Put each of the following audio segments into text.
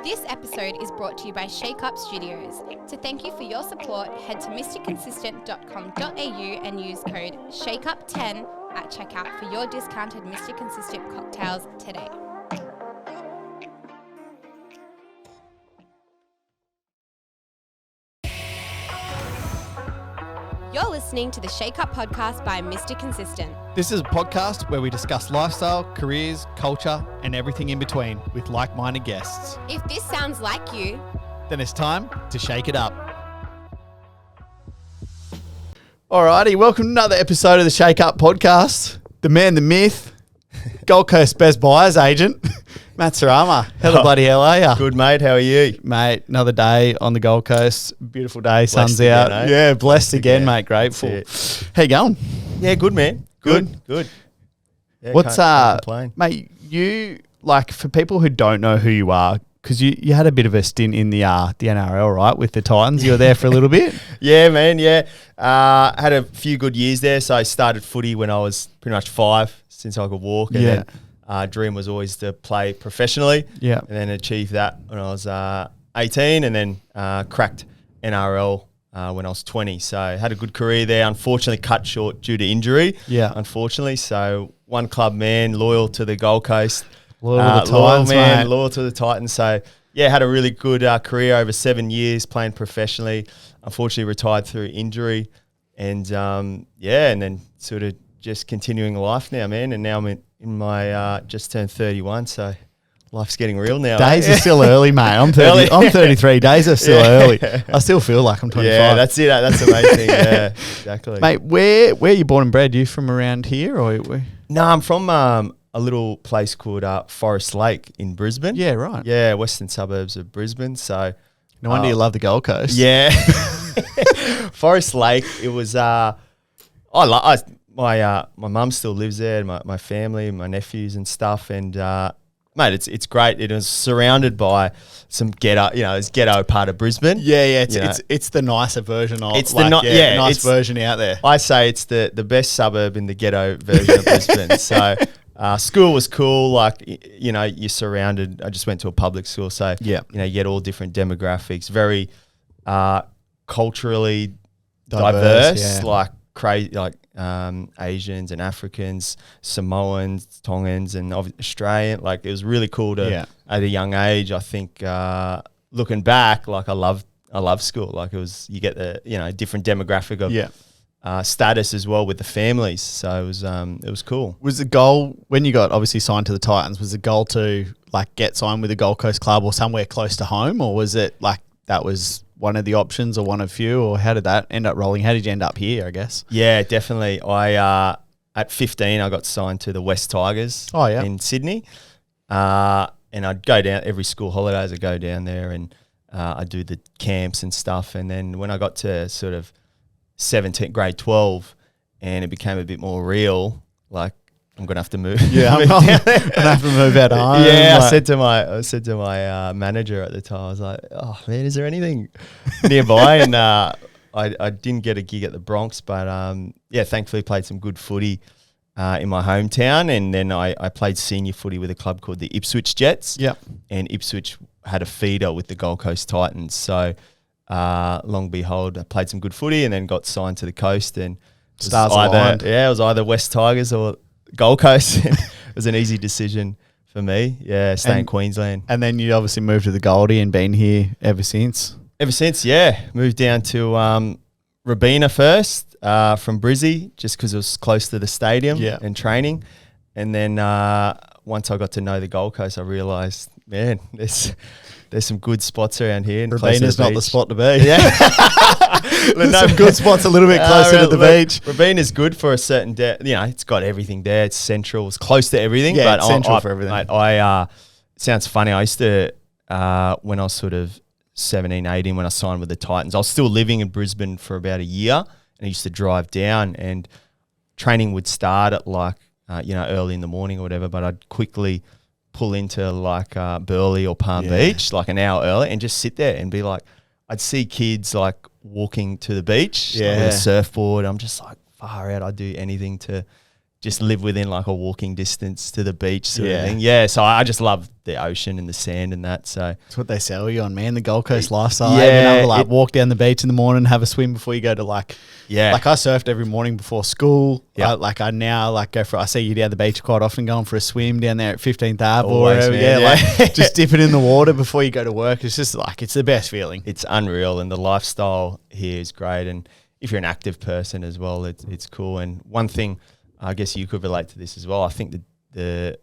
This episode is brought to you by Shake Up Studios. To thank you for your support, head to mrconsistent.com.au and use code SHAKEUP10 at checkout for your discounted Mr. Consistent cocktails today. You're listening to the Shake Up podcast by Mr. Consistent. This is a podcast where we discuss lifestyle, careers, culture, and everything in between with like-minded guests. If this sounds like you, then it's time to shake it up. Alrighty, welcome to another episode of the Shake Up podcast. The man, the myth, Gold Coast Best Buyers agent, Matt Srama. How the bloody hell are you? Good, mate. How are you? Mate, another day on the Gold Coast. Beautiful day, sun's again, out. eh? Yeah, blessed again, mate. Grateful. How you going? Yeah, good, man. Good. Yeah, What's can't complain. mate? You like for people who don't know who you are, because you had a bit of a stint in the NRL, right, with the Titans. You were there for a little bit. Yeah, man. Yeah, had a few good years there. So I started footy when I was pretty much 5, since I could walk, and then dream was always to play professionally. Yeah, and then achieved that when I was 18, and then cracked NRL when I was 20. So had a good career there. Unfortunately, cut short due to injury. Yeah, unfortunately. So one club man, loyal to the Gold Coast. Loyal to the Titans, mate. Loyal to the Titans. So, yeah, had a really good career over 7 years playing professionally. Unfortunately, retired through injury. And, and then sort of just continuing life now, man. And now I'm in my just turned 31, so life's getting real now. Days are still early, mate. I'm 30. I'm 33. Days are still early. I still feel like I'm 25. Yeah, that's it. That's amazing. Yeah, exactly. Mate, where are you born and bred? Are you from around here? Or No, I'm from a little place called Forest Lake in Brisbane. Yeah, right. Yeah, western suburbs of Brisbane. So no wonder you love the Gold Coast. Yeah. Forest Lake, it was my mum still lives there, my family, my nephews and stuff, and mate, it's great. It was surrounded by some ghetto, it's ghetto part of Brisbane. Yeah, it's the nicer version of nice version out there. I say it's the best suburb in the ghetto version of Brisbane. So school was cool, you're surrounded. I just went to a public school, so you get all different demographics, very culturally diverse, crazy, Asians and Africans, Samoans, Tongans, and Australian. It was really cool to at a young age. I think looking back, I love school. It was, you get the different demographic of status as well with the families. So it was cool. Was the goal when you got obviously signed to the Titans? Was the goal to get signed with a Gold Coast club or somewhere close to home, or was it that was one of the options or one of few, or how did that end up rolling? How did you end up here, I guess? Yeah, definitely. I at 15, I got signed to the West Tigers in Sydney. And I'd go down every school holidays. I'd go down there and I'd do the camps and stuff. And then when I got to sort of 17, grade 12, and it became a bit more real, I'm gonna have to move. Yeah, I'm gonna have to move out of home. Yeah, I said to my manager at the time, I was like, "Oh man, is there anything nearby?" And I didn't get a gig at the Bronx, but thankfully played some good footy in my hometown, and then I played senior footy with a club called the Ipswich Jets. Yeah, and Ipswich had a feeder with the Gold Coast Titans, so long behold, I played some good footy, and then got signed to the coast, and stars aligned. Yeah, it was either West Tigers or Gold Coast. It was an easy decision for me. Yeah, stay in Queensland. And then you obviously moved to the Goldie and been here ever since. Moved down to Robina first from Brizzy, just because it was close to the stadium and training. And then once I got to know the Gold Coast, I realised, man, there's some good spots around here. Robina's not the spot to be. Yeah. There's some good spots a little bit closer to the beach. Rabina's good for a certain depth. It's got everything there. It's central. It's close to everything. Yeah, it's central for everything. Mate, it sounds funny. I used to, when I was sort of 17, 18, when I signed with the Titans, I was still living in Brisbane for about a year, and I used to drive down, and training would start at early in the morning or whatever, but I'd quickly pull into Burleigh or Palm Beach an hour early and just sit there and be I'd see kids walking to the beach with a surfboard. I'm just far out. I'd do anything to just live within like a walking distance to the beach sort of Yeah. thing. Yeah, so I just love the ocean and the sand and that. So That's what they sell you on, man. The Gold Coast lifestyle. Yeah, Being able to like walk down the beach in the morning, have a swim before you go to like yeah, Like I surfed every morning before school. Yeah. I now go for. I see you down the beach quite often, going for a swim down there at 15th Ave or Always, wherever. man, Yeah, yeah. like just dipping in the water before you go to work. It's just like it's the best feeling. it's unreal, and the lifestyle here is great. And if you're an active person as well, it's cool. And one thing, I guess you could relate to this as well. I think the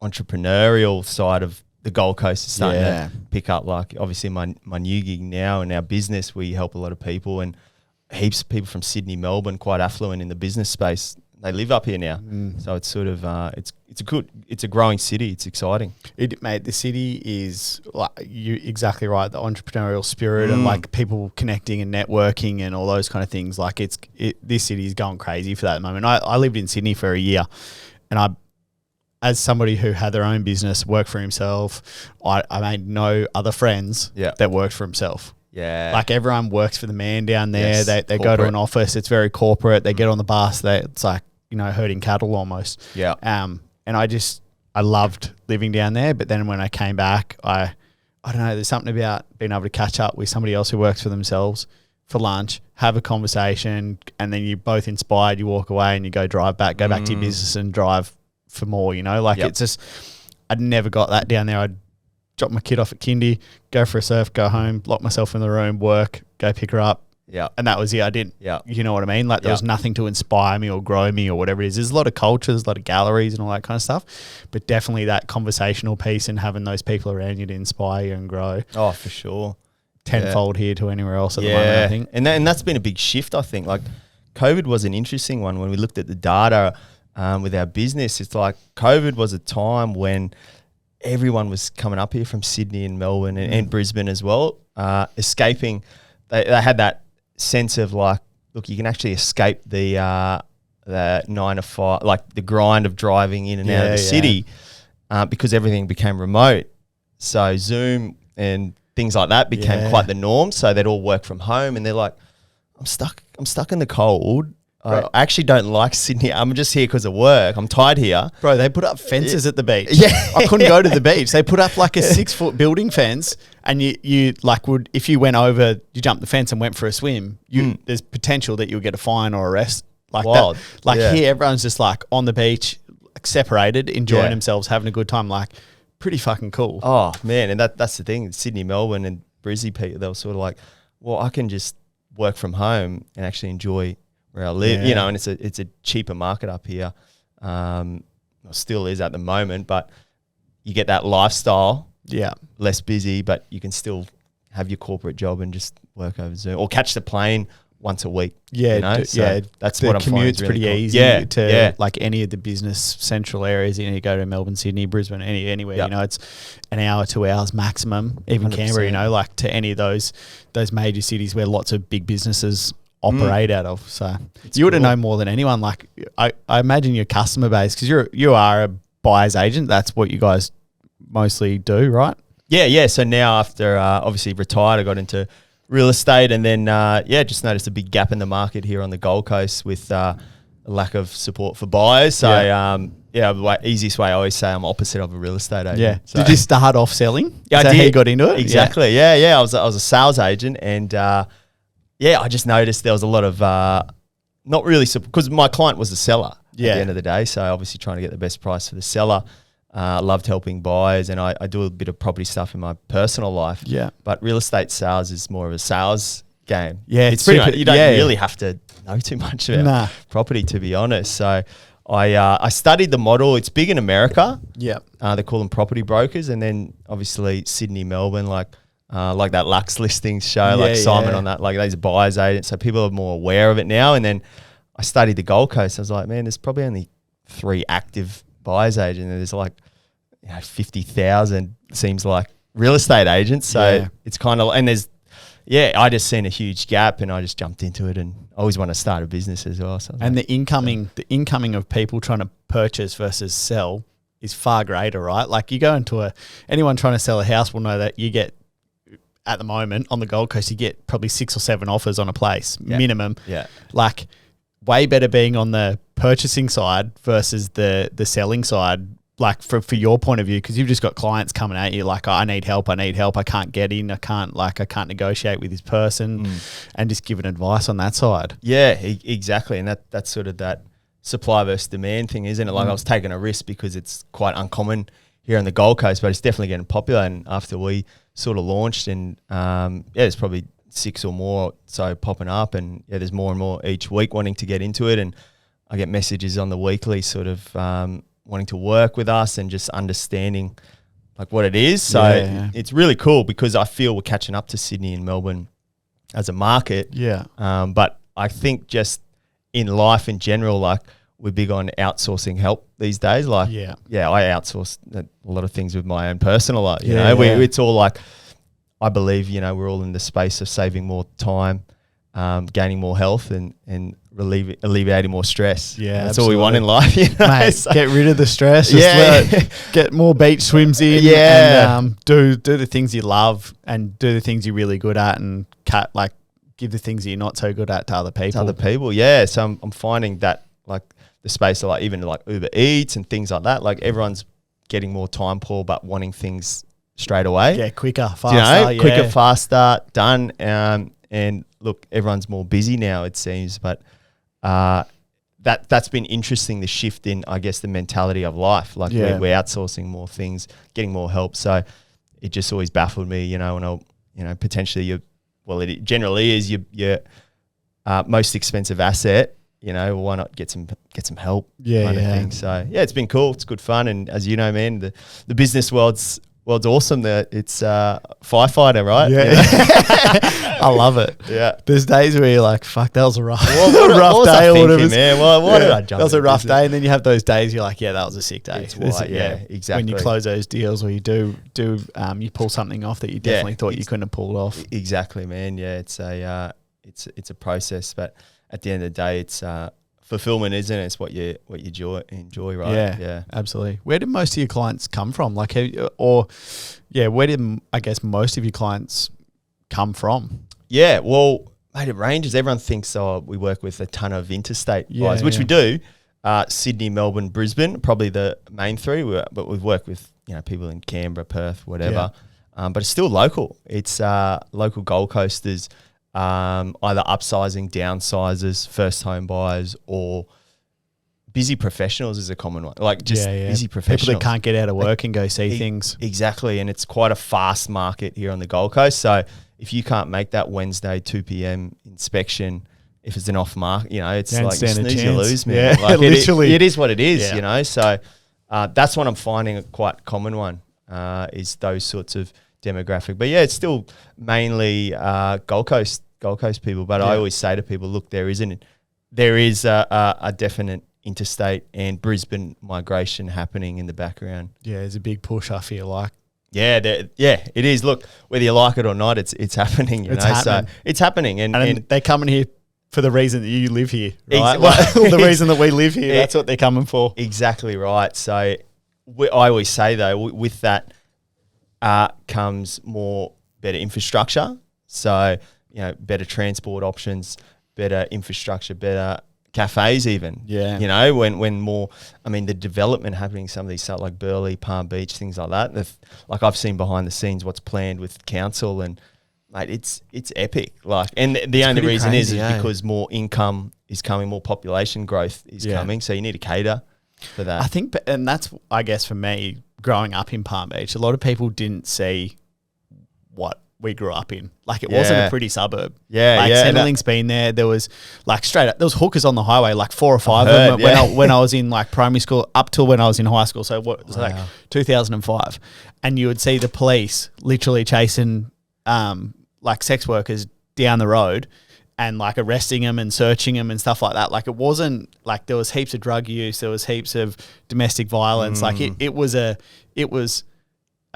entrepreneurial side of the Gold Coast is starting Yeah. to pick up. Like obviously my new gig now in our business, we help a lot of people, and heaps of people from Sydney, Melbourne, quite affluent in the business space. They live up here now, so it's sort of it's a growing city. It's exciting. Mate, the city is like you exactly right. The entrepreneurial spirit and like people connecting and networking and all those kind of things. Like this city is going crazy for that at the moment. I lived in Sydney for a year, and as somebody who had their own business, worked for himself, I made no other friends that worked for himself. Yeah, Like everyone works for the man down there. Yes, They go to corporate. an office. It's very corporate. They get on the bus. It's like, herding cattle almost. yeah, And I loved living down there. But then when I came back, I don't know, there's something about being able to catch up with somebody else who works for themselves for lunch, have a conversation, and then you're both inspired. You walk away and you go drive back, go back to your business and drive for more, Like Yep. it's just, I'd never got that down there. I'd drop my kid off at kindy, go for a surf, go home, lock myself in the room, work, go pick her up. yeah, And that was it. I didn't, yeah. you know what I mean? Like there Yeah. was nothing to inspire me or grow me or whatever it is. There's a lot of cultures, a lot of galleries and all that kind of stuff. But definitely that conversational piece and having those people around you to inspire you and grow Oh, for sure. tenfold here to anywhere else at the moment, I think. And that's been a big shift, I think. Like COVID was an interesting one when we looked at the data with our business. It's like COVID was a time when everyone was coming up here from Sydney and Melbourne and Brisbane as well, escaping. They had that sense of like, look, you can actually escape the 9 to 5, like the grind of driving in and out of the city because everything became remote. So Zoom and things like that became quite the norm. So they'd all work from home, and they're like, I'm stuck in the cold. Right. I actually don't like Sydney. I'm just here because of work. I'm tired here. Bro, they put up fences at the beach. Yeah. I couldn't go to the beach. They put up like a 6-foot building fence, and you like would, if you went over, you jumped the fence and went for a swim, there's potential that you'll get a fine or arrest. Like Wild. that. Like Yeah. here, everyone's just like on the beach, like separated, enjoying Yeah. themselves, having a good time. Like pretty fucking cool. Oh man, and that's the thing. Sydney, Melbourne, and Brisbane people, they were sort of like, well, I can just work from home and actually enjoy where I live, Yeah. and it's a cheaper market up here. Well, still is at the moment, but you get that lifestyle, Yeah. less busy, but you can still have your corporate job and just work over Zoom or catch the plane once a week. Yeah, So that's the what I'm finding. commute's is really pretty cool. easy to yeah. like any of the business central areas. You go to Melbourne, Sydney, Brisbane, anywhere. Yep. It's an hour, 2 hours maximum. Even 100%. Canberra, like to any of those major cities where lots of big businesses operate out of. So you would have cool. known more than anyone. Like I imagine your customer base, because you are a buyer's agent. That's what you guys mostly do, right? Yeah. So now after obviously retired, I got into real estate, and then just noticed a big gap in the market here on the Gold Coast with a lack of support for buyers. So the easiest way I always say I'm opposite of a real estate agent. Yeah. So, Did you start off selling? Yeah, Is I that how did. you got into it? Exactly. Yeah. I was a sales agent, and I just noticed there was a lot of not really because my client was the seller at the end of the day. So obviously trying to get the best price for the seller. Loved helping buyers, and I do a bit of property stuff in my personal life. Yeah. But real estate sales is more of a sales game. Yeah, it's pretty super- much, you don't yeah. really have to know too much about Nah. property, to be honest. So I studied the model. It's big in America. Yeah. They call them property brokers, and then obviously Sydney, Melbourne, like that Lux listings show, like Simon on that, like those buyers agents. So people are more aware of it now. And then I studied the Gold Coast. I was like, man, there's probably only 3 active buyers agents, and there's like 50,000 seems like real estate agents. So it's kind of, and there's, I just seen a huge gap, and I just jumped into it, and I always want to start a business as well. So And the incoming of people trying to purchase versus sell is far greater, right? Like you go into anyone trying to sell a house will know that you get, at the moment on the Gold Coast, you get probably 6 or 7 offers on a place minimum. Yeah. Like way better being on the purchasing side versus the selling side, like for your point of view, because you've just got clients coming at you like, I need help, I can't get in, I can't negotiate with this person, and just giving advice on that side. Yeah, exactly. And that's sort of that supply versus demand thing, isn't it? Like I was taking a risk because it's quite uncommon here on the Gold Coast, but it's definitely getting popular. And after we sort of launched, and there's probably 6 or more so popping up, and there's more and more each week wanting to get into it. And I get messages on the weekly sort of wanting to work with us and just understanding like what it is. So it's really cool because I feel we're catching up to Sydney and Melbourne as a market. Yeah. But I think just in life in general, like we're big on outsourcing help these days. Like, I outsource a lot of things with my own personal life. You know, it's all like, I believe, we're all in the space of saving more time, gaining more health and alleviating more stress. Yeah, that's all we want in life. Mate, so get rid of the stress. Just get more beach swims in. And do the things you love and do the things you're really good at, and give the things that you're not so good at to other people. Yeah. So I'm finding that like the space of like even like Uber Eats and things like that. Like everyone's getting more time poor, but wanting things straight away. Yeah, quicker, faster. Quicker, faster, done. And look, everyone's more busy now, it seems, but that's been interesting, the shift in, I guess, the mentality of life. Like we're outsourcing more things, getting more help. So it just always baffled me, when potentially it generally is your most expensive asset. Why not get some help? Kind of thing. So it's been cool. It's good fun, and as you know, man, the business world's awesome. It's firefighter, right? Yeah. I love it. Yeah. There's days where you're like, fuck, that was a rough, rough day or whatever. Man? Why did I jump? That was a rough day, and then you have those days you're like, yeah, that was a sick day. Exactly. When you close those deals, or you you pull something off that you definitely thought you couldn't have pulled off. Exactly, man. Yeah, it's a process, but at the end of the day, it's fulfillment, isn't it? It's what you enjoy, right? Yeah, absolutely. Where did most of your clients come from? Where did I guess most of your clients come from? Yeah, well, mate, it ranges. Everyone thinks we work with a ton of interstate guys, which we do. Sydney, Melbourne, Brisbane, probably the main 3. But we've worked with people in Canberra, Perth, whatever. But it's still local. It's local Gold Coasters. Either upsizing, downsizers, first home buyers, or busy professionals is a common one. Like just busy professionals. People that can't get out of work and go see things. Exactly. And it's quite a fast market here on the Gold Coast. So if you can't make that Wednesday 2 p.m. inspection, if it's an off market, it's like you snooze, you lose, man. Yeah, like literally. It is what it is, So that's what I'm finding a quite common one, is those sorts of demographic. But it's still mainly Gold Coast people. But I always say to people, look, there is a definite interstate and Brisbane migration happening in the background. Yeah, there's a big push, I feel like. Yeah, it is. Look, whether you like it or not, it's happening. So it's happening, and they're coming here for the reason that you live here, right? The reason that we live here, that's what they're coming for. Exactly right. So I always say though, with that comes more better infrastructure. So better transport options, better infrastructure, better cafes even. Yeah. When more, the development happening, some of these stuff like Burleigh, Palm Beach, things like that. Like I've seen behind the scenes what's planned with council, and mate, it's epic. Like, and the only reason crazy, is because more income is coming, more population growth is coming. So you need to cater for that. I think, and that's, I guess for me, growing up in Palm Beach, a lot of people didn't see what we grew up in. Like it wasn't a pretty suburb. Centrelink's been there. There was like straight up, there was hookers on the highway, like 4 or 5 of them when I was in like primary school up till when I was in high school. So what was like 2005, and you would see the police literally chasing like sex workers down the road and like arresting them and searching them and stuff like that. Like it wasn't like there was heaps of drug use, there was heaps of domestic violence. Like it was a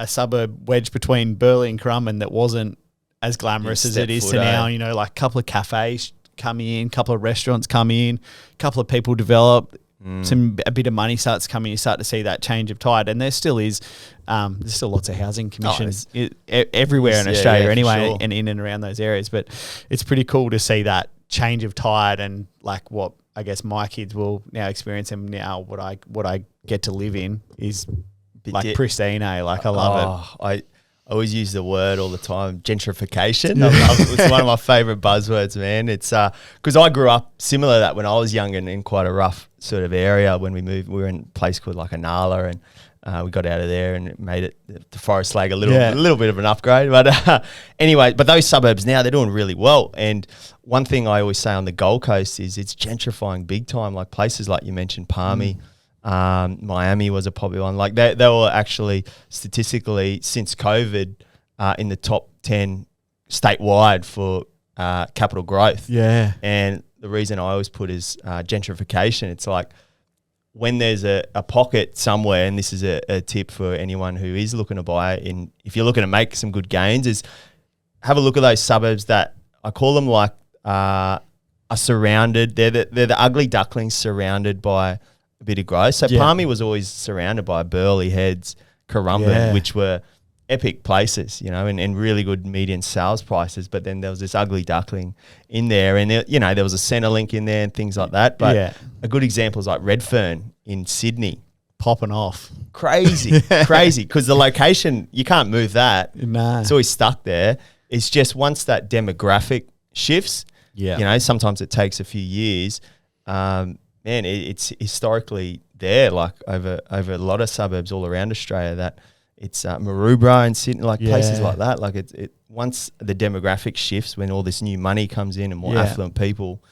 suburb wedged between Burleigh and Currumbin that wasn't as glamorous as it is to now. Like a couple of cafes come in, a couple of restaurants come in, a couple of people develop, a bit of money starts coming. You start to see that change of tide, and there still is. There's still lots of housing commissions everywhere in Australia anyway, sure. And in and around those areas. But it's pretty cool to see that change of tide and like what I guess my kids will now experience, and now what I get to live in is like pristine. Like I love it. I always use the word all the time, gentrification. I love it. It's one of my favorite buzzwords, man. It's because I grew up similar to that when I was young and in quite a rough sort of area. When we moved, we were in a place called like Anala, and we got out of there and it made it to Forest Lake a little bit of an upgrade. But anyway, but those suburbs now, they're doing really well. And one thing I always say on the Gold Coast is it's gentrifying big time. Like places like you mentioned, Palmy. Miami was a popular one. Like they were actually statistically since COVID in the top 10 statewide for capital growth. Yeah. And the reason I always put is gentrification. It's like when there's a pocket somewhere, and this is a tip for anyone who is looking to buy it, if you're looking to make some good gains, is have a look at those suburbs that I call them like are surrounded. They're the ugly ducklings surrounded by a bit of growth. So Palmy was always surrounded by Burleigh Heads, Currumbin, which were epic places, and really good median sales prices. But then there was this ugly duckling in there, and there was a Centrelink in there and things like that. But a good example is like Redfern in Sydney, popping off, crazy, because the location, you can't move that. Nah. It's always stuck there. It's just once that demographic shifts, sometimes it takes a few years. Man, it's historically there, like over a lot of suburbs all around Australia. That it's Maroubra and Sydney, like places like that. Like it once the demographic shifts, when all this new money comes in and more affluent people,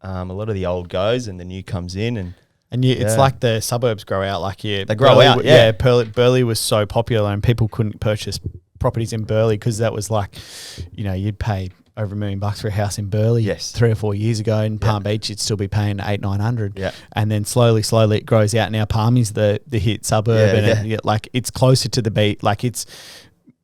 a lot of the old goes and the new comes in, and it's like the suburbs grow out. Like they grow out. Burleigh was so popular, and people couldn't purchase properties in Burleigh because that was like, you'd pay over $1 million for a house in Burleigh 3 or 4 years ago. In Palm Beach, you'd still be paying 800-900. Yeah. And then slowly it grows out. Now Palmy's the hit suburb, like it's closer to the beach. Like it's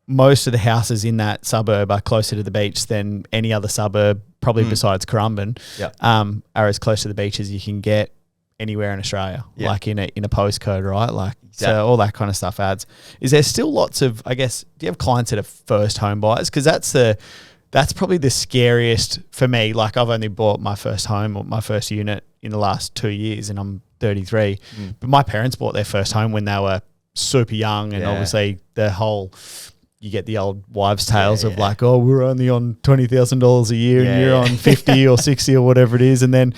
most of the houses in that suburb are closer to the beach than any other suburb, probably besides Currumbin. Are as close to the beach as you can get anywhere in Australia, like in a postcode, right? Like so all that kind of stuff adds. Is there still lots of, I guess, do you have clients that are first home buyers? Because that's probably the scariest for me. Like I've only bought my first home or my first unit in the last 2 years, and I'm 33. But my parents bought their first home when they were super young, and obviously you get the old wives' tales of like, oh, we're only on $20,000 a year, and you're on 50 or 60 or whatever it is, and then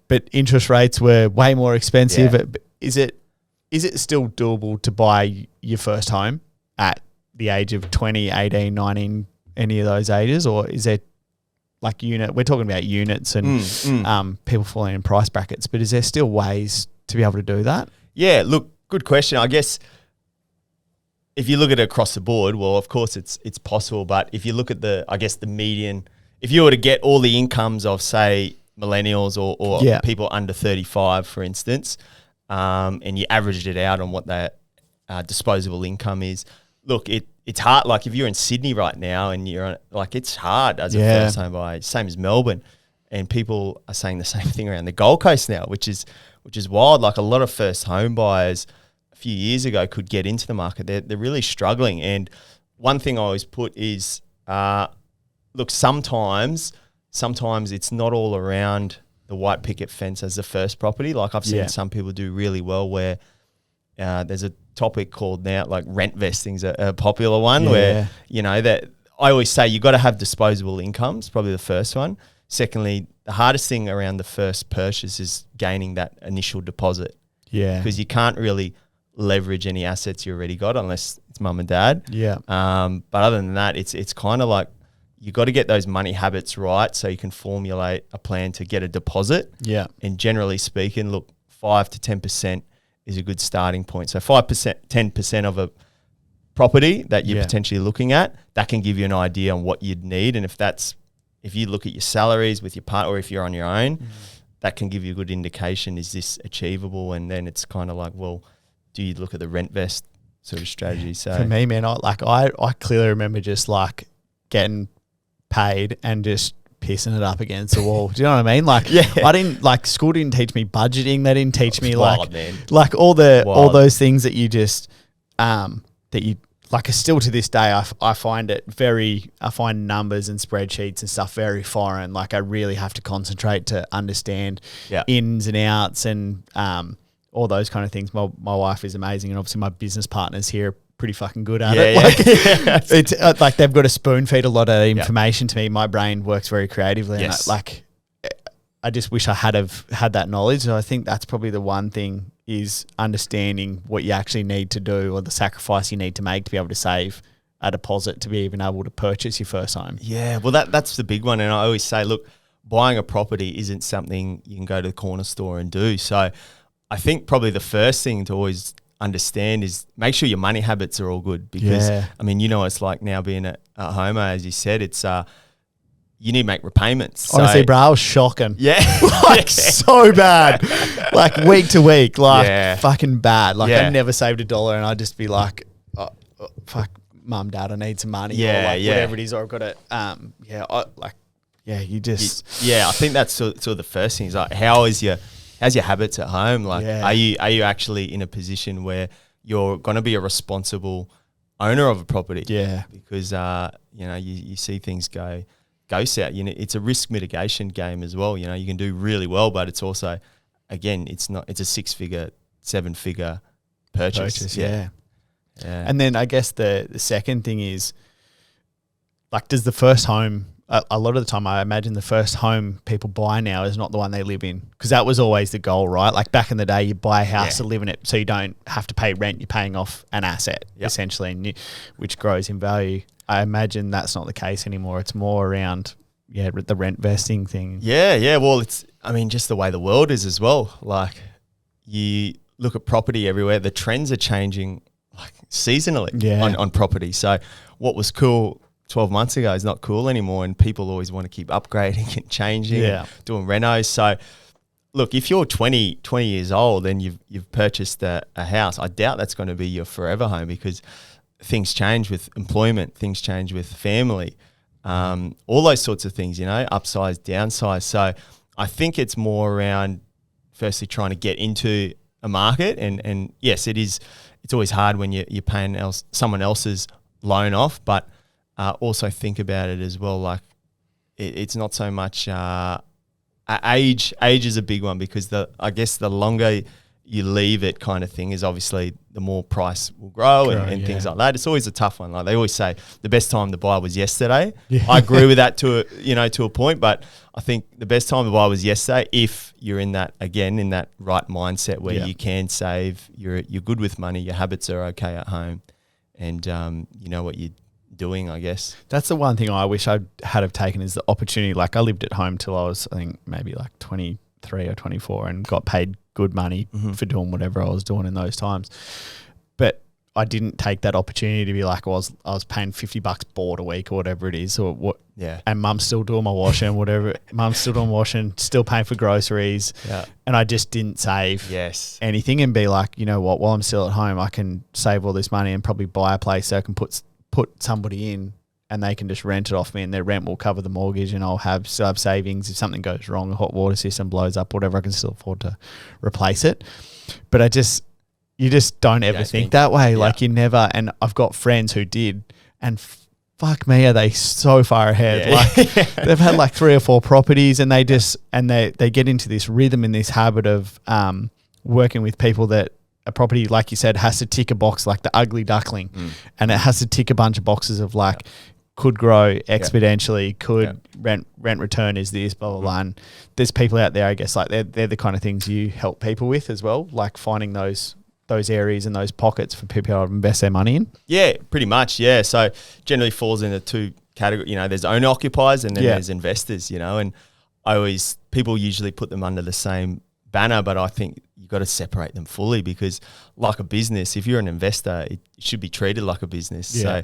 but interest rates were way more expensive. Is it still doable to buy your first home at the age of 20, 18, 19? Any of those ages, or is there like we're talking about units and people falling in price brackets, but is there still ways to be able to do that? Yeah, look, good question. I guess if you look at it across the board, well, of course it's possible, but if you look at the median, if you were to get all the incomes of say millennials or people under 35, for instance, and you averaged it out on what their disposable income is, look, it's hard. Like if you're in Sydney right now and you're on, like it's hard as a first home buyer, same as Melbourne, and people are saying the same thing around the Gold Coast now, which is wild. Like a lot of first home buyers a few years ago could get into the market. They're really struggling. And one thing I always put is, look, sometimes it's not all around the white picket fence as the first property. Like I've seen some people do really well where there's a topic called now like rent vesting's a popular one where that I always say you got to have disposable incomes, probably the first one. Secondly, the hardest thing around the first purchase is gaining that initial deposit, because you can't really leverage any assets you already got unless it's mum and dad. But other than that, it's kind of like you got to get those money habits right so you can formulate a plan to get a deposit. And generally speaking, look, 5 to 10% is a good starting point. So 5%, 10% of a property that you're potentially looking at, that can give you an idea on what you'd need. And if you look at your salaries with your partner, or if you're on your own, that can give you a good indication, is this achievable? And then it's kind of like, well, do you look at the rent vest sort of strategy? So for me, man, I clearly remember just like getting paid and just pissing it up against the wall. Do you know what I mean? Like, I didn't like school didn't teach me budgeting. They didn't teach me wild, like man. like all those things that you just that you like still to this day, I find numbers and spreadsheets and stuff very foreign. Like I really have to concentrate to understand ins and outs and all those kind of things. My wife is amazing, and obviously my business partners here are pretty fucking good at it. Like, it's like they've got to spoon feed a lot of information to me. My brain works very creatively. Yes. And I just wish I had that knowledge. So I think that's probably the one thing, is understanding what you actually need to do, or the sacrifice you need to make to be able to save a deposit to be even able to purchase your first home. Yeah, well, that's the big one. And I always say, look, buying a property isn't something you can go to the corner store and do. So I think probably the first thing to always understand is make sure your money habits are all good, because, I mean, you know, it's like now being a homer, as you said, it's you need to make repayments. Honestly, so, bro, it was shocking. Yeah. Like so bad. Like week to week, like fucking bad. Like I never saved $1 and I'd just be like, fuck, mum, dad, I need some money. Or like whatever it is, or I've got to, you just. I think that's sort of the first thing is like, how's your habits at home? Like, are you actually in a position where you're going to be a responsible owner of a property? Yeah. Because, you know, you see things go south. You know, it's a risk mitigation game as well. You know, you can do really well, but it's also, again, it's a 6-figure, 7-figure purchase. Yeah. And then I guess the second thing is, like, does the first home, a lot of the time I imagine the first home people buy now is not the one they live in, because that was always the goal, right? Like back in the day, you buy a house to live in it so you don't have to pay rent. You're paying off an asset essentially, and which grows in value. I imagine that's not the case anymore. It's more around, the rent vesting thing. Yeah. Well, just the way the world is as well. Like, you look at property everywhere, the trends are changing like seasonally on property. So what was cool 12 months ago is not cool anymore, and people always want to keep upgrading and changing and doing renos. So look, if you're 20 years old and you've purchased a house, I doubt that's going to be your forever home, because things change with employment, things change with family, all those sorts of things, you know, upsize, downsize. So I think it's more around firstly trying to get into a market, and yes, it's always hard when you're paying someone else's loan off, but also think about it as well. Like it's not so much age. Age is a big one, because I guess the longer you leave it kind of thing is obviously the more price will grow and things like that. It's always a tough one. Like they always say the best time to buy was yesterday. Yeah. I agree with that to a point, but I think the best time to buy was yesterday if you're in that right mindset where you can save, you're good with money, your habits are okay at home, and you know what you're doing, I guess. That's the one thing I wish I had have taken, is the opportunity. Like I lived at home till I was, I think, maybe like 23 or 24, and got paid good money for doing whatever I was doing in those times. But I didn't take that opportunity to be like, I was paying $50 board a week or whatever it is, or what. Yeah. And mum's still doing my washing, whatever. Mum's still doing washing, still paying for groceries. Yeah. And I just didn't save anything, and be like, you know what, while I'm still at home, I can save all this money and probably buy a place so I can put somebody in, and they can just rent it off me, and their rent will cover the mortgage, and I'll still have savings. If something goes wrong, a hot water system blows up, whatever, I can still afford to replace it. But you just don't ever think that way. Yeah. Like you never, and I've got friends who did, and fuck me, are they so far ahead. Yeah. Like they've had like 3 or 4 properties, and they get into this rhythm and this habit of working with people that a property, like you said, has to tick a box, like the ugly duckling, and it has to tick a bunch of boxes of like, could grow exponentially, could rent return is this, blah, blah, blah. And there's people out there, I guess, like they're the kind of things you help people with as well, like finding those areas and those pockets for people to invest their money in. Yeah, pretty much. Yeah. So generally falls into 2 categories. You know, there's owner occupiers and then there's investors, you know, and people usually put them under the same banner, but I think you've got to separate them fully, because like a business, if you're an investor, it should be treated like a business. Yeah. So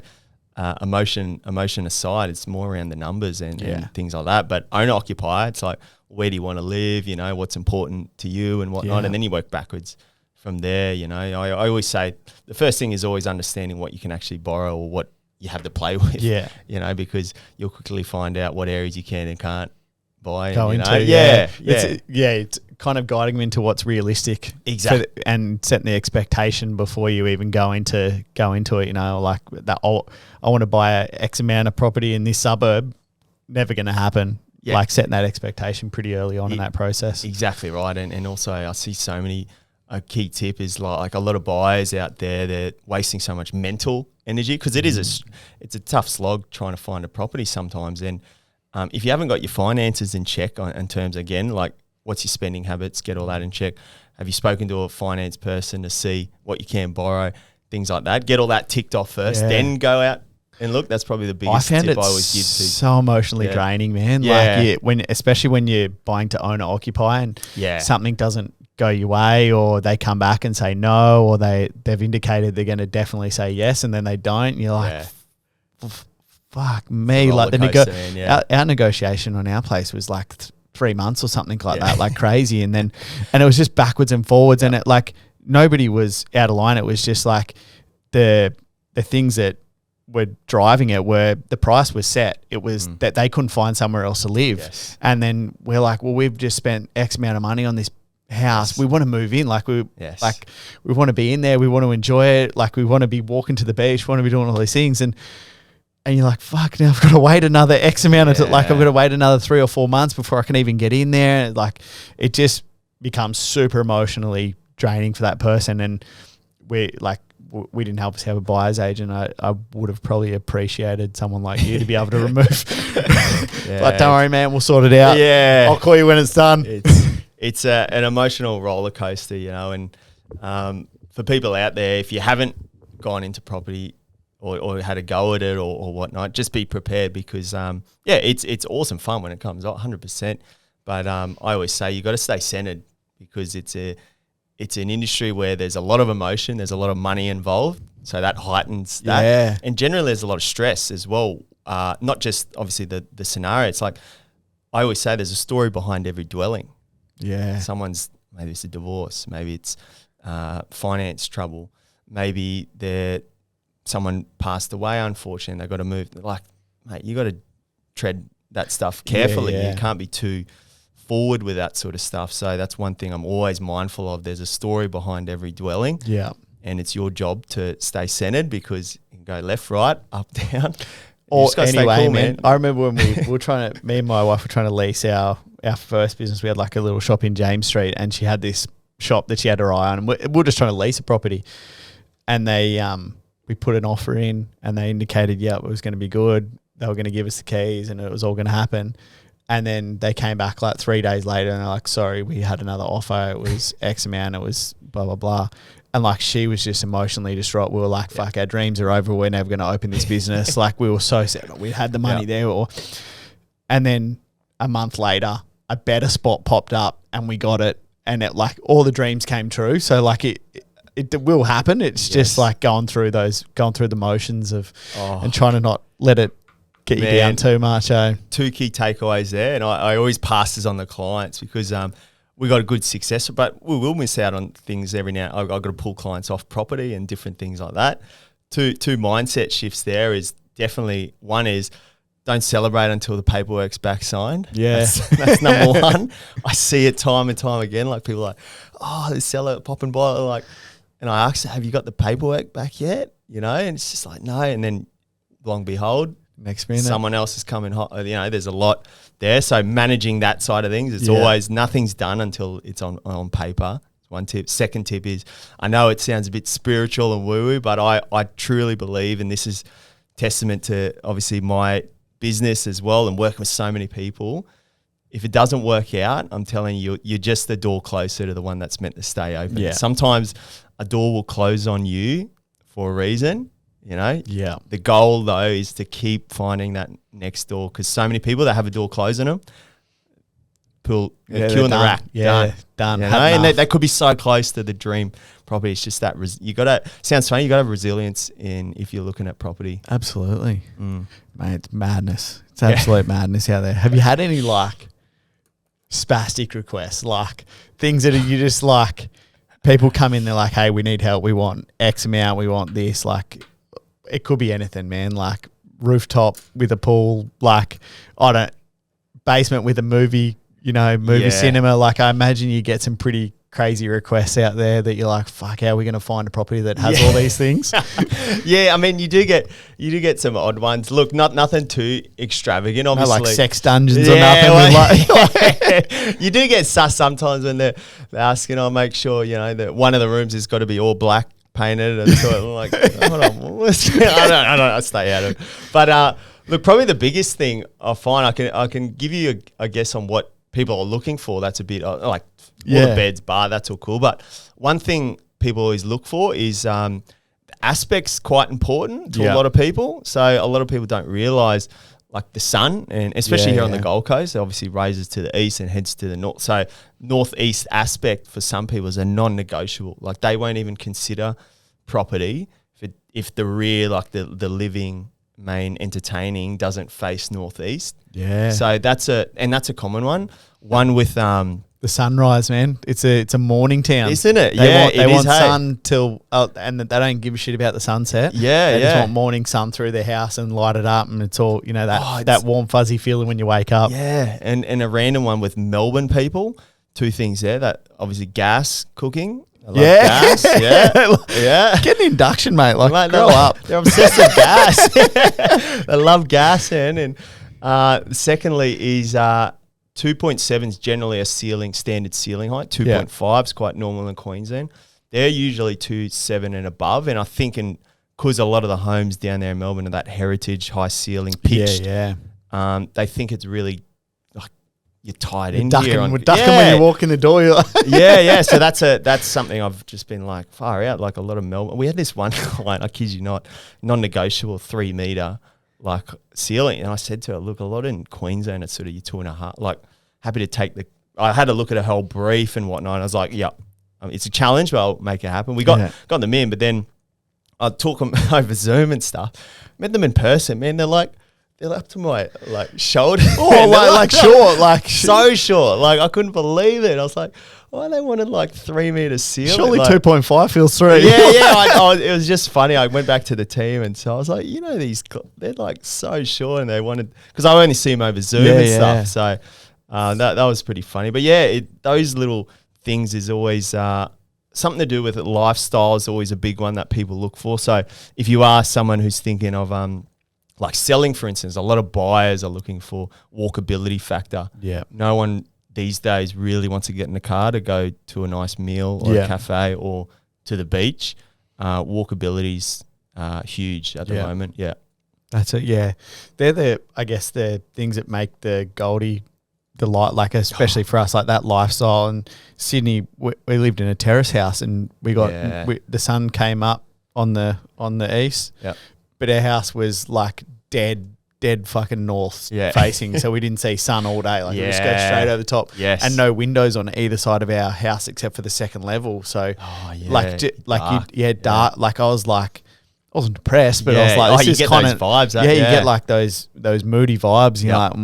emotion aside, it's more around the numbers and things like that. But owner occupier, it's like, where do you want to live? You know, what's important to you and whatnot, and then you work backwards from there. You know, I always say the first thing is always understanding what you can actually borrow or what you have to play with. Yeah, you know, because you'll quickly find out what areas you can and can't buy. Going to, it's kind of guiding them into what's realistic, Exactly. and setting the expectation before you even go into it. You know, like that. Oh, I want to buy a X amount of property in this suburb. Never going to happen. Yeah. Like setting that expectation pretty early on in that process. Exactly right, and also I see so many. A key tip is like a lot of buyers out there, they're wasting so much mental energy because it's a tough slog trying to find a property sometimes. And if you haven't got your finances in check in terms, again, like what's your spending habits, get all that in check. Have you spoken to a finance person to see what you can borrow, things like that? Get all that ticked off first, then go out and look. That's probably the biggest tip I always give to. So emotionally draining, man. Yeah. Like especially when you're buying to own or occupy and something doesn't go your way, or they come back and say no, or they've indicated they're going to definitely say yes and then they don't, and you're like, fuck me. Like our negotiation on our place was like 3 months or something like that, like crazy. And it was just backwards and forwards, and it like nobody was out of line. It was just like the things that were driving it were the price was set. It was that they couldn't find somewhere else to live. And then we're like, well, we've just spent X amount of money on this house. We want to move in. Like we want to be in there. We want to enjoy it. Like we want to be walking to the beach. We want to be doing all these things. And you're like, fuck, now I've got to wait another X amount of like I've got to wait another 3 or 4 months before I can even get in there. Like it just becomes super emotionally draining for that person. And we didn't help us have a buyer's agent. I would have probably appreciated someone like you to be able to remove. Like, don't worry, man, we'll sort it out. Yeah. I'll call you when it's done. It's an emotional roller coaster, you know, and for people out there, if you haven't gone into property or had a go at it or whatnot, just be prepared because, it's awesome fun when it comes out, 100%. But I always say you got to stay centered because it's an industry where there's a lot of emotion, there's a lot of money involved, so that heightens that. Yeah. And generally there's a lot of stress as well, not just obviously the scenario. It's like I always say there's a story behind every dwelling. Yeah. Maybe it's a divorce, maybe it's finance trouble, maybe someone passed away, unfortunately, they've got to move. Like, mate, you got to tread that stuff carefully. You can't be too forward with that sort of stuff. So that's one thing I'm always mindful of. There's a story behind every dwelling. Yeah. And it's your job to stay centered because you can go left, right, up, down. Or anyway, cool, man. I remember when we were trying to, me and my wife were trying to lease our first business. We had like a little shop in James Street, and she had this shop that she had her eye on, and we were just trying to lease a property. And we put an offer in, and they indicated, it was going to be good. They were going to give us the keys, and it was all going to happen. And then they came back like 3 days later, and they're like, sorry, we had another offer. It was X amount. It was blah, blah, blah. And like she was just emotionally distraught. We were like, fuck, our dreams are over. We're never going to open this business. Like we were so sad. We had the money there. And then a month later, a better spot popped up and we got it. And it like all the dreams came true. So like it will happen. It's just like going through the motions of and trying to not let it get you down too much. 2 key takeaways there. And I always pass this on the clients because we got a good success, but we will miss out on things every now. I've got to pull clients off property and different things like that. Two mindset shifts there is definitely, one is don't celebrate until the paperwork's back signed. Yeah. That's number one. I see it time and time again. Like people are like, oh, the seller pop and buy. Like, and I ask, have you got the paperwork back yet? You know, and it's just like, no. And then long and behold, next minute someone else is coming hot. You know, there's a lot there. So managing that side of things, it's always nothing's done until it's on paper. One tip. Second tip is, I know it sounds a bit spiritual and woo-woo, but I truly believe, and this is testament to obviously my business as well and working with so many people. If it doesn't work out, I'm telling you, you're just the door closer to the one that's meant to stay open. Yeah. Sometimes a door will close on you for a reason. You know, the goal though is to keep finding that next door because so many people that have a door closed on them, queue in the rack, done. You know? And they could be so close to the dream property. It's just that you got to. Sounds funny. You got to have resilience if you're looking at property. Absolutely, mate. It's madness. It's absolute madness out there. Have you had any like spastic requests, like things that you just like? People come in, they're like, "Hey, we need help. We want X amount. We want this." Like. It could be anything, man, like rooftop with a pool, like basement with a movie, movie cinema. Like, I imagine you get some pretty crazy requests out there that you're like, fuck, how are we going to find a property that has all these things? Yeah, I mean, you do get some odd ones. Look, nothing too extravagant, obviously. No, like sex dungeons or nothing. With you do get sus sometimes when they're asking, I'll make sure, that one of the rooms has got to be all black painted. And so I'm like, hold on. I don't I stay out of it. But look, probably the biggest thing I find, I can give you a guess on what people are looking for. That's a bit like all the beds, bar, that's all cool. But one thing people always look for is the aspect's quite important to a lot of people. So a lot of people don't realise like the sun, and especially here on the Gold Coast, it obviously raises to the east and heads to the north. So northeast aspect for some people is a non-negotiable. Like they won't even consider property if the rear, like the living main entertaining doesn't face northeast. Yeah. So that's a common one. One with the sunrise, man. It's a morning town, isn't it? They want sun till, and they don't give a shit about the sunset. Yeah, they just want morning sun through their house and light it up, and it's all that warm fuzzy feeling when you wake up. Yeah, and a random one with Melbourne people. Two things there. That obviously gas cooking. Gas. Yeah. Get an induction, mate. Like, grow up. They're obsessed with gas. They love gas, and secondly is 2.7 is generally a standard ceiling height. 2.5 is quite normal in Queensland. They're usually 2.7 and above, and I think because a lot of the homes down there in Melbourne are that heritage high ceiling pitched. They think it's really like you're tied in here. We're ducking when you walk in the door. You're like So that's something I've just been like far out. Like a lot of Melbourne. We had this one client, I kid you not, non-negotiable 3 meter like ceiling, and I said to her, look, a lot in Queensland it's sort of your 2.5. Like happy to take I had to look at a whole brief and whatnot. And I was like, yep, it's a challenge, but I'll make it happen. We got them in, but then I talk them over Zoom and stuff. Met them in person, man. They're up to my shoulder. Oh, like short, so short. Like I couldn't believe it. I was like, why they wanted 3 meters ceiling? Surely 2.5 feels 3. It was just funny. I went back to the team and so I was like, they're so short, and they wanted, because I only see them over Zoom and stuff. So that was pretty funny. But those little things is always something to do with it. Lifestyle is always a big one that people look for. So if you are someone who's thinking of like selling, for instance, a lot of buyers are looking for walkability factor. Yeah. No one these days really wants to get in the car to go to a nice meal or a cafe or to the beach. Walkability's huge at the moment. Yeah. That's it. Yeah. They're the things that make the Goldie the light, like especially for us, like that lifestyle. And Sydney, we lived in a terrace house, and we got the sun came up on the east. Yeah. But our house was like dead fucking north facing, so we didn't see sun all day. Like it just go straight over the top. Yes. And no windows on either side of our house except for the second level. So dark. Like I wasn't depressed, but I was like, you get those vibes. You get like those moody vibes. You're like,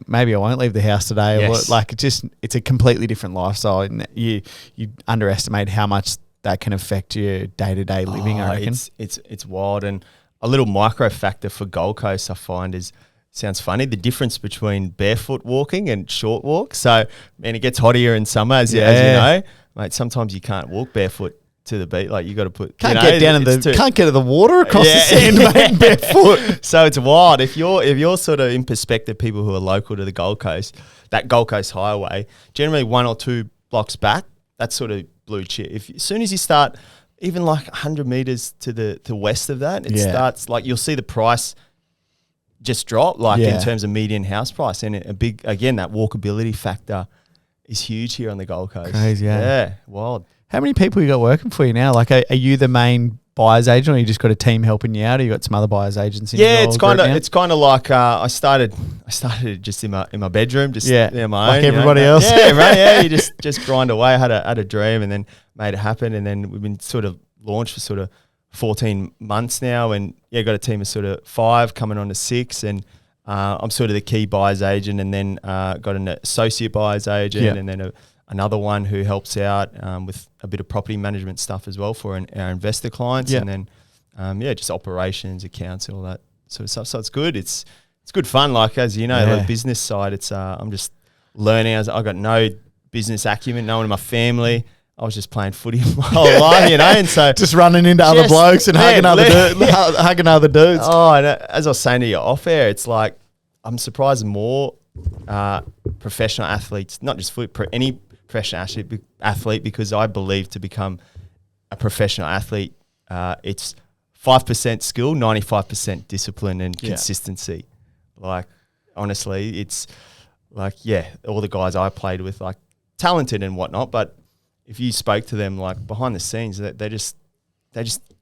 maybe I won't leave the house today. Yes. Or like it's a completely different lifestyle, and you underestimate how much that can affect your day-to-day living, I reckon. It's wild. And a little micro factor for Gold Coast I find sounds funny, the difference between barefoot walking and short walk. So, man, it gets hot here in summer, as you know. Mate, sometimes you can't walk barefoot to the beach. Like you got to put can't get to the water across the sand, mate, barefoot. So it's wild. If you're sort of in perspective, people who are local to the Gold Coast, that Gold Coast highway, generally 1 or 2 blocks back, that's sort of blue chip. As soon as you start even like 100 meters to the west of that, it starts like you'll see the price just drop in terms of median house price, and a big, again, that walkability factor is huge here on the Gold Coast. Crazy, yeah, wild. How many people you got working for you now? Like, are you the main buyer's agent, or you just got a team helping you out, or you got some other buyer's agents in it's kind of like I started just in my bedroom, just my own, like everybody else. Yeah, right. Yeah, you just grind away. I had a dream and then made it happen, and then we've been sort of launched for sort of 14 months now, and got a team of sort of 5 coming on to 6, and I'm sort of the key buyer's agent, and then got an associate buyer's agent, and then another one who helps out with a bit of property management stuff as well for our investor clients, and then just operations, accounts, and all that sort of stuff. So it's good. It's it's good fun. Like, as you know, the business side, it's I'm just learning. I got no business acumen, no one in my family. I was just playing footy my whole life, and so just running into other blokes and hugging other dudes. Oh, and as I was saying to you off air, it's like I'm surprised more professional athletes, not just any professional athlete, because I believe to become a professional athlete, it's 5% skill, 95% discipline and consistency. Like, honestly, it's like, all the guys I played with, like, talented and whatnot, but if you spoke to them, like, behind the scenes, they just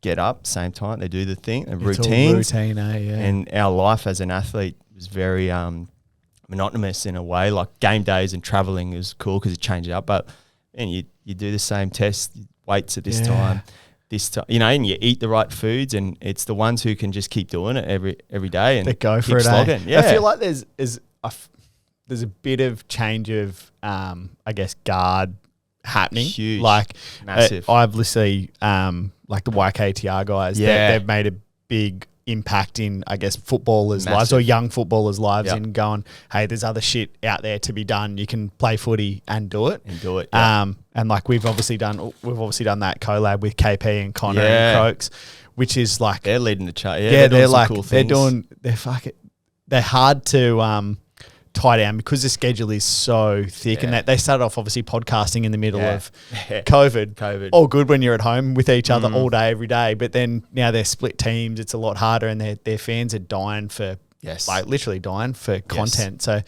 get up same time, they do the thing, the routines. All routine, yeah. And our life as an athlete was very monotonous in a way. Like, game days and traveling is cool because it changes up, but and you do the same test, weights at this time, and you eat the right foods, and it's the ones who can just keep doing it every day and they go for keep it. slogging. Yeah. I feel like there's a bit of change of I guess guard happening. Huge, like massive. Obviously, like the YKTR guys, they've made a big impact in, I guess, footballers' lives or young footballers' lives in going, hey, there's other shit out there to be done. You can play footy and do it. Yeah. And like we've obviously done that collab with KP and Connor and Croaks, which is like they're leading the chart. They're like cool things. They're hard to tie down because the schedule is so thick, and that they started off obviously podcasting in the middle of COVID. All good when you're at home with each other all day, every day. But then now they're split teams. It's a lot harder, and their fans are dying for like literally dying for content. So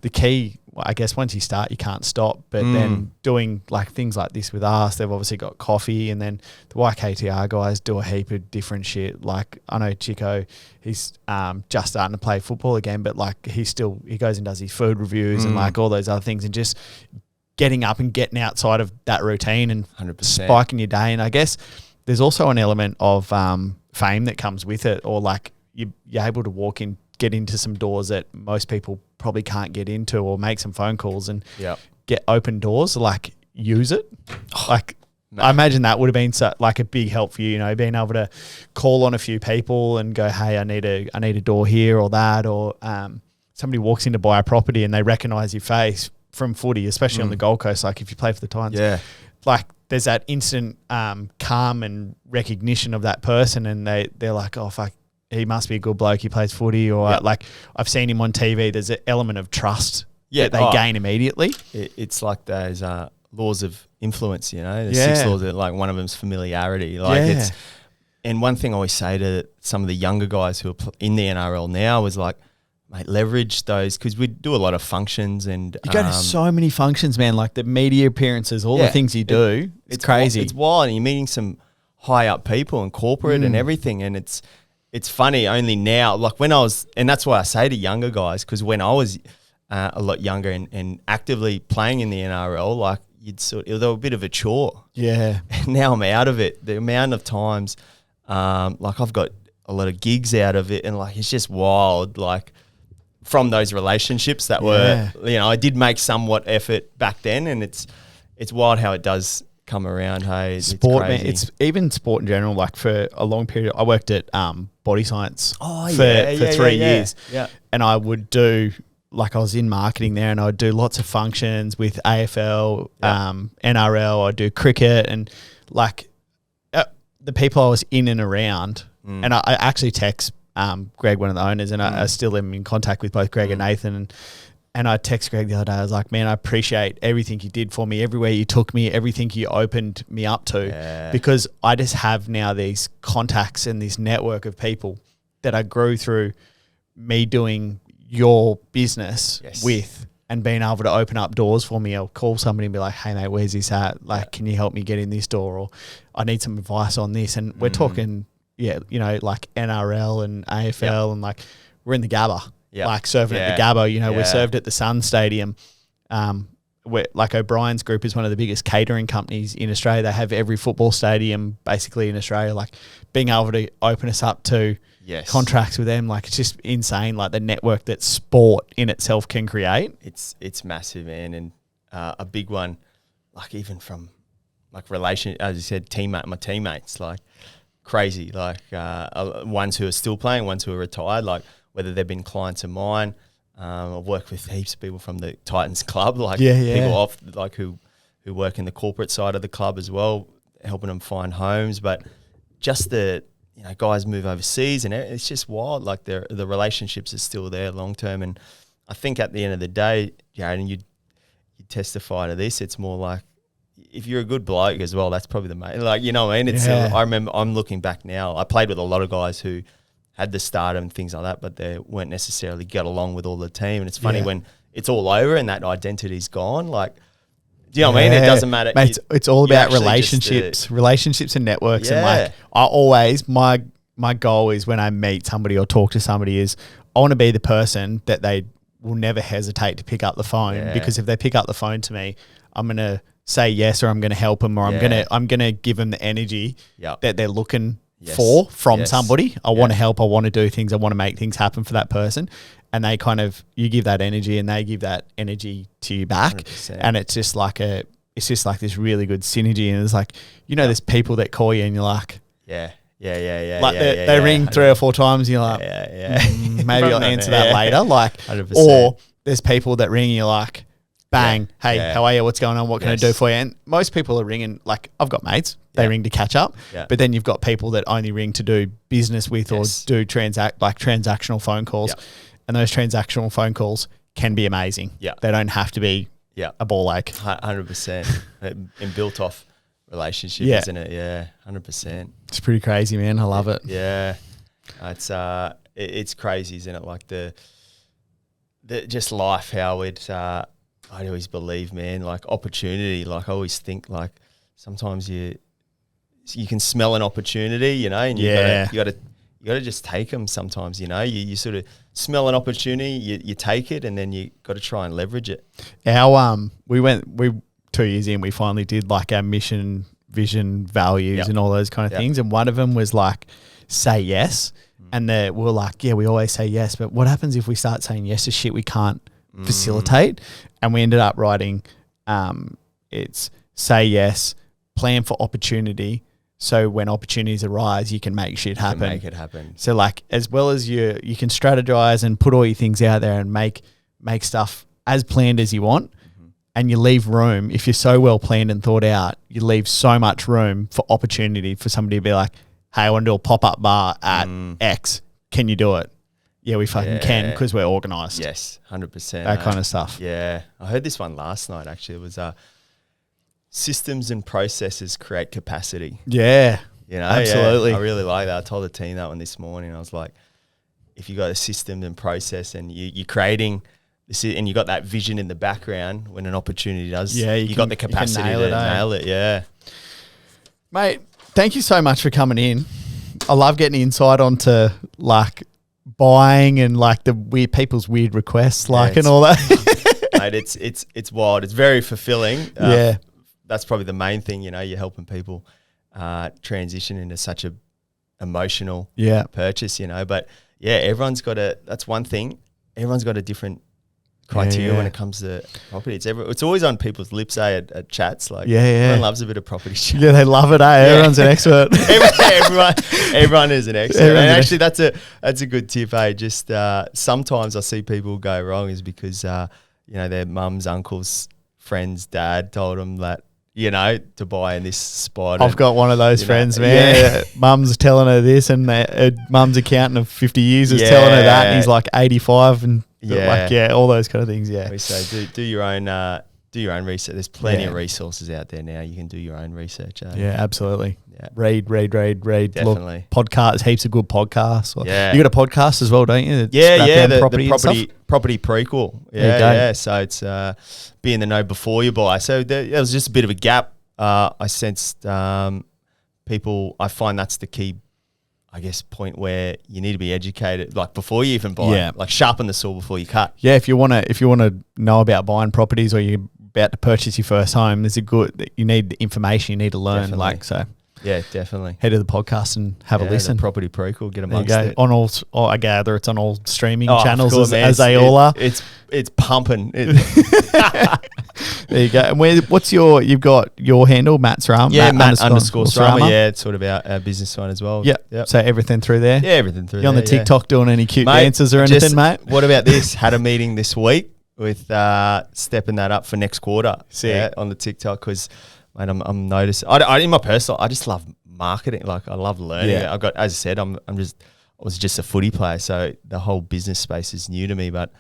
the key, I guess, once you start, you can't stop. But then doing like things like this with us, they've obviously got coffee, and then the YKTR guys do a heap of different shit. Like I know Chico, he's just starting to play football again, but like he goes and does his food reviews and like all those other things, and just getting up and getting outside of that routine and 100%. Spiking your day. And I guess there's also an element of fame that comes with it, or like you're able to get into some doors that most people probably can't get into, or make some phone calls and get open doors, like use it. I imagine that would have been like a big help for you, being able to call on a few people and go, hey, I need a door here or that, or somebody walks in to buy a property and they recognise your face from footy, especially on the Gold Coast, like if you play for the Titans. Yeah. Like there's that instant calm and recognition of that person, and they're like, oh, fuck, he must be a good bloke, he plays footy, or like I've seen him on TV. There's an element of trust that they gain immediately. It's like those laws of influence, the 6 laws, that like one of them's familiarity. Like and one thing I always say to some of the younger guys who are in the NRL now is like, mate, leverage those, because we do a lot of functions, and you go to so many functions, man, like the media appearances, all the things you do. It's crazy. It's wild, and you're meeting some high up people and corporate and everything, and it's funny only now, like when I was, and that's why I say to younger guys, because when I was a lot younger and actively playing in the NRL, like it was a bit of a chore. Yeah. And now I'm out of it. The amount of times, like I've got a lot of gigs out of it, and like it's just wild, like from those relationships that were, I did make somewhat effort back then, and it's wild how it does come around. Hey, sport, it's crazy. man. It's even sport in general. Like for a long period, I worked at Body Science for 3 years, and I would do, like I was in marketing there, and I would do lots of functions with AFL, NRL. I'd do cricket, and like the people I was in and around, and I actually text Greg, one of the owners, and I still am in contact with both Greg and Nathan, and I text Greg the other day. I was like, man, I appreciate everything you did for me, everywhere you took me, everything you opened me up to, because I just have now these contacts and this network of people that I grew through me doing your business with, and being able to open up doors for me. I'll call somebody and be like, hey, mate, where's this at? Like, can you help me get in this door? Or I need some advice on this. And we're talking, like NRL and AFL, and like we're in the Gabba. Like serving at the Gabba, we're served at the Sun Stadium. We're, like O'Brien's Group is one of the biggest catering companies in Australia. They have every football stadium basically in Australia. Like being able to open us up to contracts with them, like it's just insane. Like the network that sport in itself can create. It's massive, man, and a big one. Like even from like relation, as you said, my teammates, like crazy. Like ones who are still playing, ones who are retired. Like whether they've been clients of mine. I've worked with heaps of people from the Titans club, like people who work in the corporate side of the club as well, helping them find homes. But just the guys move overseas, and it's just wild. Like the relationships are still there long term, and I think at the end of the day, Jared, and you testify to this, it's more like if you're a good bloke as well, that's probably the main. Like, you know what I mean? It's I remember, I'm looking back now, I played with a lot of guys who had the stardom and things like that, but they weren't necessarily get along with all the team. And it's funny when it's all over and that identity's gone. Like, do you know what I mean? It doesn't matter. Mate, it's all about relationships and networks. And like, I always, my goal is when I meet somebody or talk to somebody is I want to be the person that they will never hesitate to pick up the phone, because if they pick up the phone to me, I'm going to say yes, or I'm going to help them, or I'm going to give them the energy that they're looking for from somebody. I want to help. I want to do things. I want to make things happen for that person. And they you give that energy and they give that energy to you back. 100%. And it's just like this really good synergy. And it's like, there's people that call you and you're like, Like they ring 3 or 4 times and you're like, maybe I'll answer that later. Like, 100%. or there's people that ring and you're like, bang, hey, how are you? What's going on? What can I do for you? And most people are ringing, like, I've got mates, they ring to catch up, but then you've got people that only ring to do business with or do transactional phone calls. And those transactional phone calls can be amazing. They don't have to be a ball ache. 100%. And built off relationship, isn't it? Yeah, 100%. It's pretty crazy, man. I love it. Yeah. It's crazy, isn't it? Like the just life, how I always believe, man, like opportunity. Like I always think, like sometimes you can smell an opportunity, and you gotta just take them. Sometimes, you sort of smell an opportunity, you take it, and then you got to try and leverage it. We 2 years in, we finally did like our mission, vision, values, and all those kind of things. And one of them was like, say yes. And we were like, we always say yes, but what happens if we start saying yes to shit we can't facilitate? And we ended up writing, it's say yes, plan for opportunity, so when opportunities arise, you can make shit happen. Make it happen. So like, as well as you can strategize and put all your things out there and make stuff as planned as you want, and you leave room. If you're so well planned and thought out, you leave so much room for opportunity for somebody to be like, hey, I want to do a pop-up bar at X. Can you do it? Yeah, we fucking can, because we're organised. Yes, 100%. That kind of stuff. Yeah. I heard this one last night, actually. It was systems and processes create capacity. Yeah, absolutely. I really like that. I told the team that one this morning. I was like, if you got a system and process and you're creating this, and you got that vision in the background, when an opportunity does, you got the capacity to nail it. Yeah. Mate, thank you so much for coming in. I love getting insight onto like buying and like the people's weird requests, and all that. Mate, it's wild. It's very fulfilling. That's probably the main thing. You're helping people transition into such a emotional purchase. But everyone's got that's one thing. Everyone's got a different criteria when it comes to property. It's always on people's lips, at chats. Like, everyone loves a bit of property chat. Yeah, they love it. Everyone's an expert. everyone is an expert. And actually, that's a good tip. Just sometimes I see people go wrong is because their mums, uncles, friends, dad told them that to buy in this spot. I've got one of those friends, man. Yeah. Mum's telling her this, and mum's accountant of 50 years is telling her that, and he's like 85, and all those kind of things. Yeah, we say do your own research. There's plenty of resources out there now. You can do your own research. Yeah, absolutely. Yeah. Read. Definitely. Look, podcasts, heaps of good podcasts. You got a podcast as well, don't you? The property prequel. Yeah. So it's be in the know before you buy. So there was just a bit of a gap. I sensed people. I find that's the key, I guess, point where you need to be educated, like before you even buy, like sharpen the saw before you cut. Yeah, if you want to know about buying properties, or you're about to purchase your first home, you need the information, you need to learn. Definitely. Yeah, definitely. head to the podcast and have a listen. The property prequel, get There you amongst go. it. On all, I gather it's on all streaming Oh, channels of course, man. as they all are. It's pumping. There you go. And what's you've got your handle, Matt Srama? Yeah, Matt underscore Srama. Yeah, it's sort of our business one as well. Yep. So everything through there? Yeah, everything through You on there. the TikTok doing any cute Mate, dances or anything, mate? What about this? Had a meeting this week with stepping that up for next quarter. Sick. On the TikTok because, mate, I'm noticing. I in my personal, I just love marketing. Like I love learning. Yeah. I've got, as I said, I was just a footy player, so the whole business space is new to me, but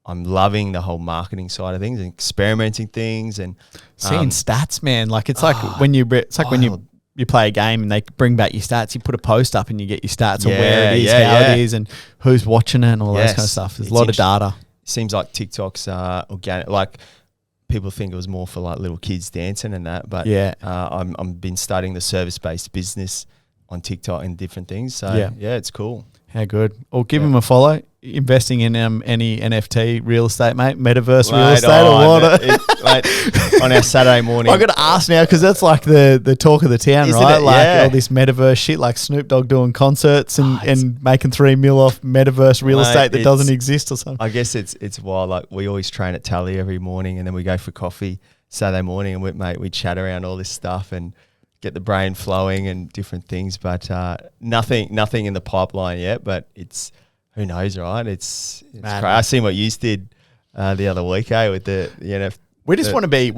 I'm loving the whole marketing side of things and experimenting things and seeing stats, man. Like it's like when you play a game and they bring back your stats, you put a post up and you get your stats on where it is, how it is, and who's watching it and all that kind of stuff. There's a lot of data. Seems like TikTok's organic. Like people think it was more for like little kids dancing and that, but I'm been studying the service-based business on TikTok and different things. So yeah, it's cool. How good. Or give him a follow. Investing in any NFT real estate, mate? Metaverse real estate or what? On our Saturday morning. I got to ask now because that's like the talk of the town, Isn't right? it? Like Yeah. all this metaverse shit, like Snoop Dogg doing concerts and making $3 million off metaverse real estate that doesn't exist or something. I guess it's wild. Like we always train at Tally every morning and then we go for coffee Saturday morning and we chat around all this stuff and get the brain flowing and different things. But nothing in the pipeline yet, but it's... Who knows, right? It's crazy. I seen what you did the other week, with the We just want to be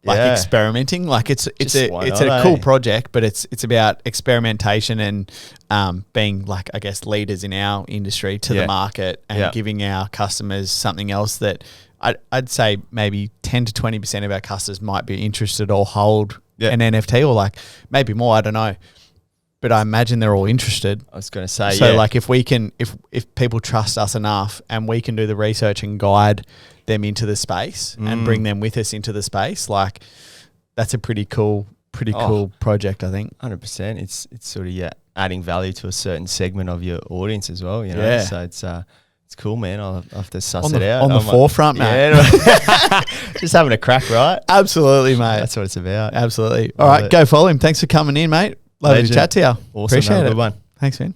like experimenting. Like it's a cool project, but it's about experimentation and being like, I guess, leaders in our industry to the market and giving our customers something else that I'd say maybe 10 to 20% of our customers might be interested or hold an NFT or like maybe more. I don't know. But I imagine they're all interested. I was going to say, so like if we can, if people trust us enough and we can do the research and guide them into the space and bring them with us into the space, like that's a pretty cool project, I think. 100%. It's sort of adding value to a certain segment of your audience as well. Yeah. So it's cool, man. I'll have to suss it out on the forefront, mate. Just having a crack, right? Absolutely, mate. That's what it's about. Absolutely. All right, go follow him. Thanks for coming in, mate. Lovely to chat to you. Awesome. Appreciate it. Good one. Thanks, man.